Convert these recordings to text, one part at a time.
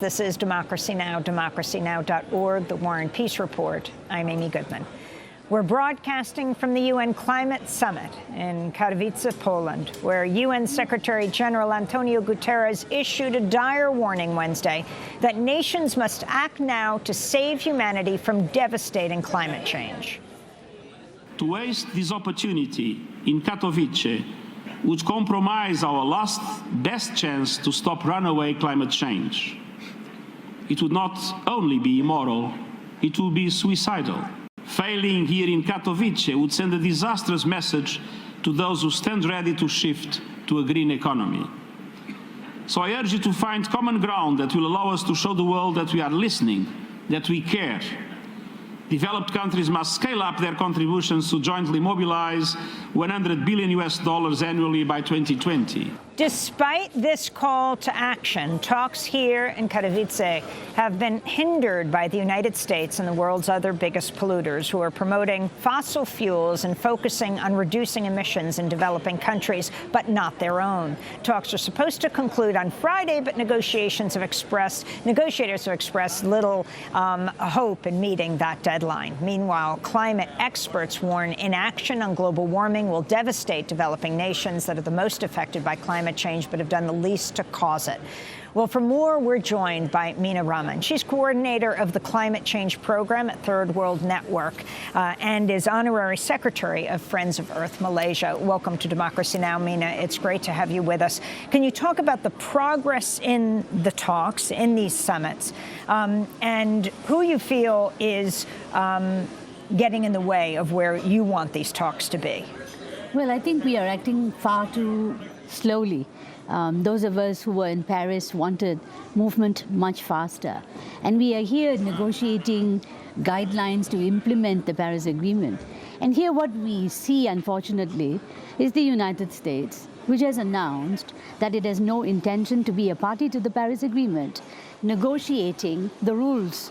This is Democracy Now!, democracynow.org, the War and Peace Report. I'm Amy Goodman. We're broadcasting from the UN Climate Summit in Katowice, Poland, where UN Secretary General Antonio Guterres issued a dire warning Wednesday that nations must act now to save humanity from devastating climate change. To waste this opportunity in Katowice would compromise our last best chance to stop runaway climate change. It would not only be immoral, it would be suicidal. Failing here in Katowice would send a disastrous message to those who stand ready to shift to a green economy. So I urge you to find common ground that will allow us to show the world that we are listening, that we care. Developed countries must scale up their contributions to jointly mobilize $100 billion annually by 2020. Despite this call to action, talks here in Katowice have been hindered by the United States and the world's other biggest polluters, who are promoting fossil fuels and focusing on reducing emissions in developing countries, but not their own. Talks are supposed to conclude on Friday, but negotiators have expressed little hope in meeting that deadline. Meanwhile, climate experts warn inaction on global warming will devastate developing nations that are the most affected by climate change but have done the least to cause it. Well, for more, we're joined by Mina Rahman. She's coordinator of the Climate Change Program at Third World Network and is honorary secretary of Friends of Earth Malaysia. Welcome to Democracy Now!, Mina. It's great to have you with us. Can you talk about the progress in the talks, in these summits, and who you feel is getting in the way of where you want these talks to be? Well, I think we are acting far too slowly. Those of us who were in Paris wanted movement much faster. And we are here negotiating guidelines to implement the Paris Agreement. And here what we see, unfortunately, is the United States, which has announced that it has no intention to be a party to the Paris Agreement, negotiating the rules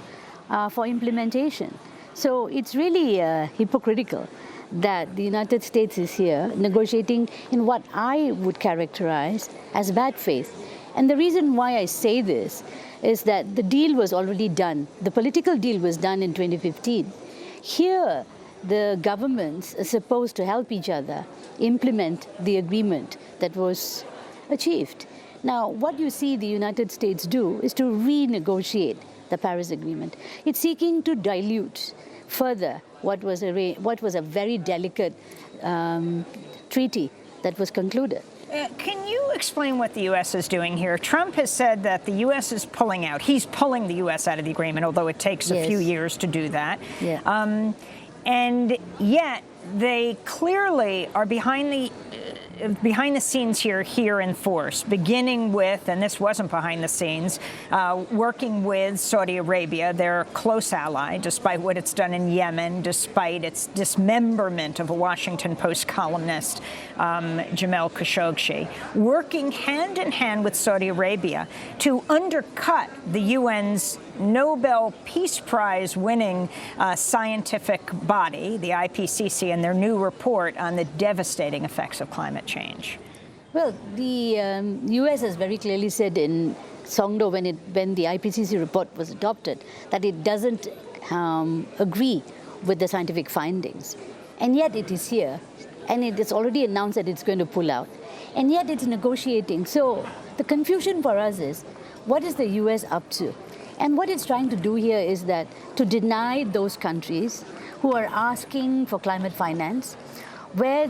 for implementation. So it's really hypocritical that the United States is here negotiating in what I would characterize as bad faith. And the reason why I say this is that the deal was already done. The political deal was done in 2015. Here, the governments are supposed to help each other implement the agreement that was achieved. Now, what you see the United States do is to renegotiate the Paris Agreement. It's seeking to dilute further what was a very delicate treaty that was concluded. Can you explain what the U.S. is doing here? Trump has said that the U.S. is pulling out. He's pulling the U.S. out of the agreement, although it takes a few years to do that. Yeah. And yet they clearly are behind the scenes here in force, beginning with, and this wasn't behind the scenes, working with Saudi Arabia, their close ally, despite what it's done in Yemen, despite its dismemberment of a Washington Post columnist, Jamal Khashoggi, working hand in hand with Saudi Arabia to undercut the UN's Nobel Peace Prize winning scientific body, the IPCC, and their new report on the devastating effects of climate change. Well, the U.S. has very clearly said in Songdo, when the IPCC report was adopted, that it doesn't agree with the scientific findings. And yet it is here, and it is already announced that it's going to pull out. And yet it's negotiating. So the confusion for us is, what is the U.S. up to? And what it's trying to do here is that to deny those countries who are asking for climate finance, where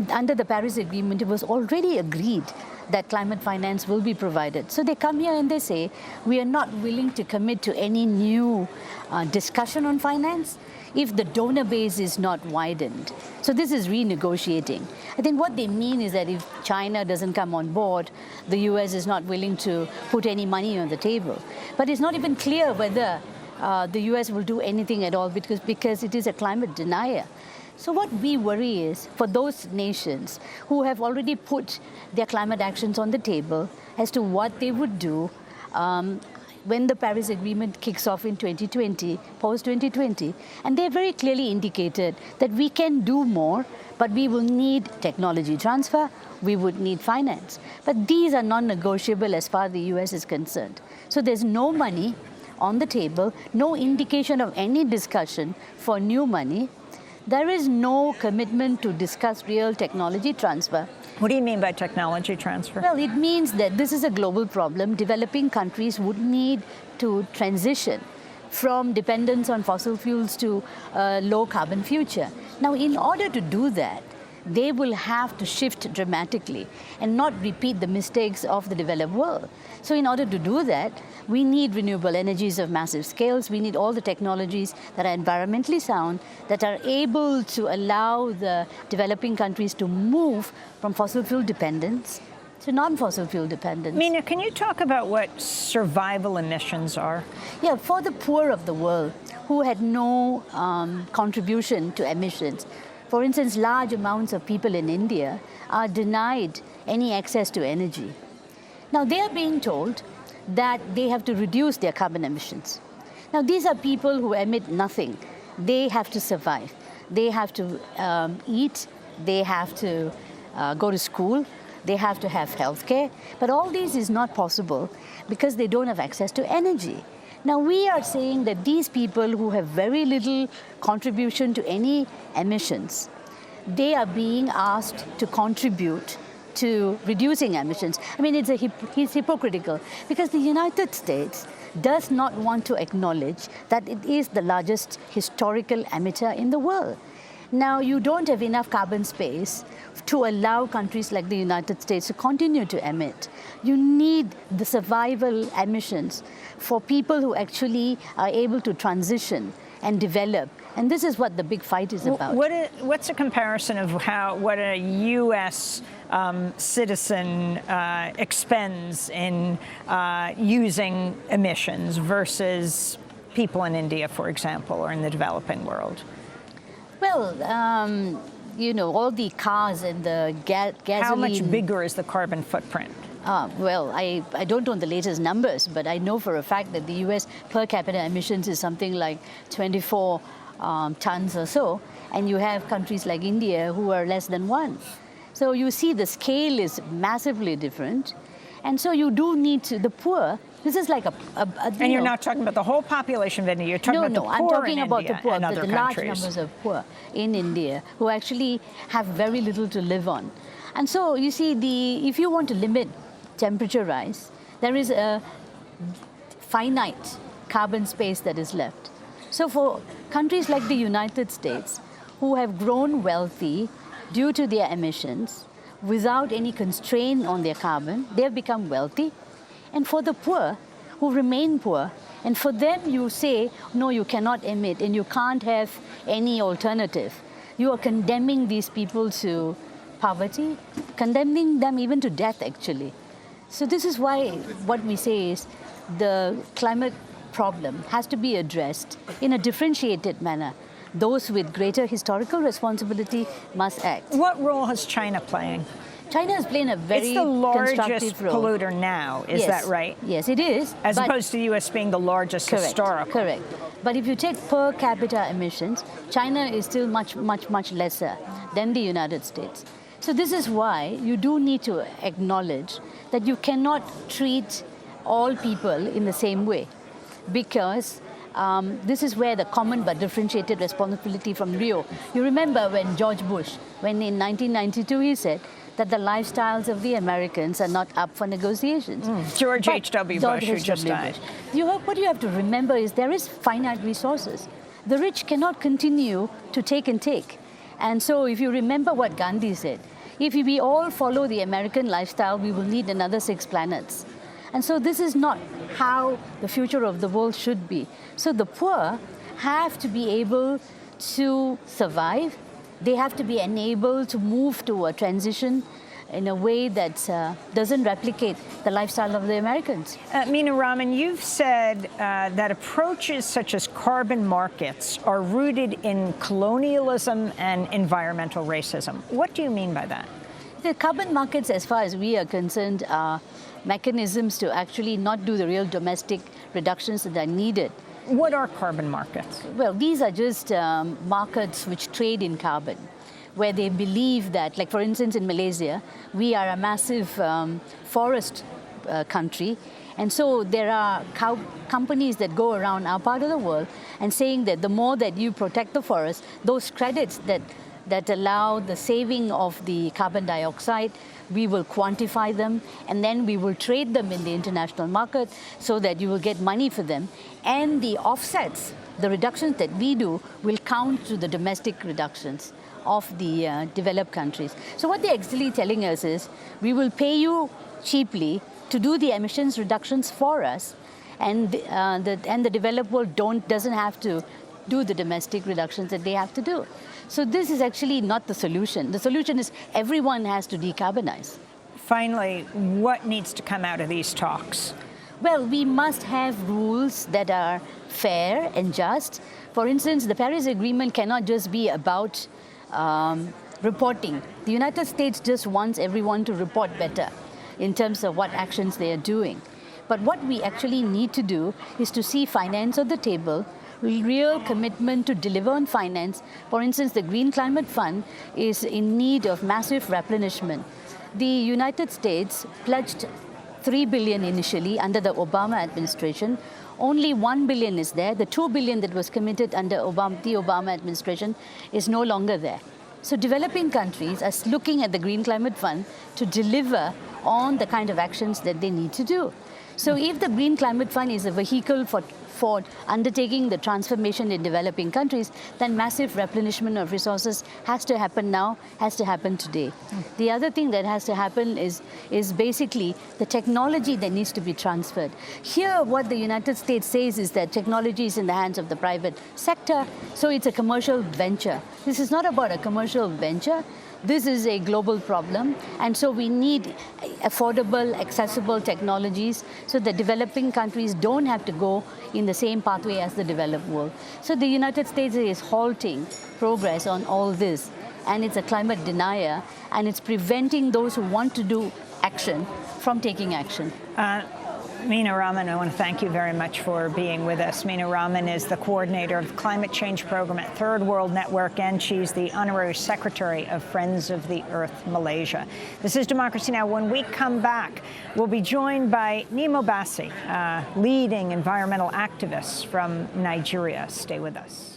under the Paris Agreement, it was already agreed that climate finance will be provided. So they come here and they say, we are not willing to commit to any new discussion on finance if the donor base is not widened. So this is renegotiating. I think what they mean is that if China doesn't come on board, the US is not willing to put any money on the table. But it's not even clear whether the US will do anything at all because it is a climate denier. So what we worry is for those nations who have already put their climate actions on the table as to what they would do, when the Paris Agreement kicks off in 2020, post-2020, and they very clearly indicated that we can do more, but we will need technology transfer, we would need finance. But these are non-negotiable as far as the US is concerned. So there's no money on the table, no indication of any discussion for new money. There is no commitment to discuss real technology transfer. What do you mean by technology transfer? Well, it means that this is a global problem. Developing countries would need to transition from dependence on fossil fuels to a low carbon future. Now, in order to do that, they will have to shift dramatically and not repeat the mistakes of the developed world. So in order to do that, we need renewable energies of massive scales. We need all the technologies that are environmentally sound, that are able to allow the developing countries to move from fossil fuel dependence to non-fossil fuel dependence. Meena, can you talk about what survival emissions are? Yeah, for the poor of the world who had no contribution to emissions, for instance, large amounts of people in India are denied any access to energy. Now, they are being told that they have to reduce their carbon emissions. Now, these are people who emit nothing. They have to survive. They have to eat. They have to go to school. They have to have healthcare. But all this is not possible because they don't have access to energy. Now, we are saying that these people who have very little contribution to any emissions, they are being asked to contribute to reducing emissions. I mean, it's hypocritical because the United States does not want to acknowledge that it is the largest historical emitter in the world. Now, you don't have enough carbon space to allow countries like the United States to continue to emit. You need the survival emissions for people who actually are able to transition and develop. And this is what the big fight is about. What's a comparison of what a U.S. citizen expends in using emissions versus people in India, for example, or in the developing world? Well, you know, all the cars and the gasoline. How much bigger is the carbon footprint? Well, I don't know the latest numbers, but I know for a fact that the U.S. per capita emissions is something like 24 tons or so, and you have countries like India who are less than 1. So you see the scale is massively different, and so you do need to, the poor, this is like and you're not talking about the whole population of India, you're talking about the poor I'm talking in about India the poor, and other the large countries. numbers of poor in India who actually have very little to live on. And so you see, if you want to limit temperature rise, there is a finite carbon space that is left. So for countries like the United States, who have grown wealthy due to their emissions, without any constraint on their carbon, they have become wealthy. And for the poor, who remain poor, and for them you say, no, you cannot emit and you can't have any alternative. You are condemning these people to poverty, condemning them even to death, actually. So this is why what we say is the climate problem has to be addressed in a differentiated manner. Those with greater historical responsibility must act. What role is China playing? China is playing a very constructive role. It's the largest constructive role. polluter now, is that right? Yes, it is. As opposed to the U.S. being the largest historical. Correct. But if you take per capita emissions, China is still much, much, much lesser than the United States. So this is why you do need to acknowledge that you cannot treat all people in the same way, because this is where the common but differentiated responsibility from Rio. You remember when George Bush, when in 1992 he said that the lifestyles of the Americans are not up for negotiations. George H.W. Bush, who just died. What you have to remember is there is finite resources. The rich cannot continue to take and take. And so if you remember what Gandhi said, if we all follow the American lifestyle, we will need another 6 planets. And so this is not how the future of the world should be. So the poor have to be able to survive. They have to be enabled to move to a transition in a way that doesn't replicate the lifestyle of the Americans. Meena Raman, you've said that approaches such as carbon markets are rooted in colonialism and environmental racism. What do you mean by that? The carbon markets, as far as we are concerned, are mechanisms to actually not do the real domestic reductions that are needed. What are carbon markets? Well, these are just markets which trade in carbon, where they believe that, like for instance in Malaysia, we are a massive forest country, and so there are companies that go around our part of the world and saying that the more that you protect the forest, those credits that allow the saving of the carbon dioxide, we will quantify them, and then we will trade them in the international market so that you will get money for them. And the offsets, the reductions that we do, will count to the domestic reductions of the developed countries. So what they're actually telling us is, we will pay you cheaply to do the emissions reductions for us, and the developed world doesn't have to do the domestic reductions that they have to do. So this is actually not the solution. The solution is everyone has to decarbonize. Finally, what needs to come out of these talks? Well, we must have rules that are fair and just. For instance, the Paris Agreement cannot just be about reporting. The United States just wants everyone to report better in terms of what actions they are doing. But what we actually need to do is to see finance on the table, real commitment to deliver on finance. For instance, the Green Climate Fund is in need of massive replenishment. The United States pledged $3 billion initially under the Obama administration. Only $1 billion is there. The $2 billion that was committed under the Obama administration is no longer there. So developing countries are looking at the Green Climate Fund to deliver on the kind of actions that they need to do. So if the Green Climate Fund is a vehicle for undertaking the transformation in developing countries, then massive replenishment of resources has to happen now, has to happen today. The other thing that has to happen is basically the technology that needs to be transferred. Here, what the United States says is that technology is in the hands of the private sector, so it's a commercial venture. This is not about a commercial venture. This is a global problem, and so we need affordable, accessible technologies so that developing countries don't have to go in the same pathway as the developed world. So the United States is halting progress on all this, and it's a climate denier, and it's preventing those who want to do action from taking action. Meena Raman, I want to thank you very much for being with us. Meena Raman is the coordinator of the Climate Change Program at Third World Network, and she's the honorary secretary of Friends of the Earth Malaysia. This is Democracy Now! When we come back, we'll be joined by Nemo Bassi, leading environmental activists from Nigeria. Stay with us.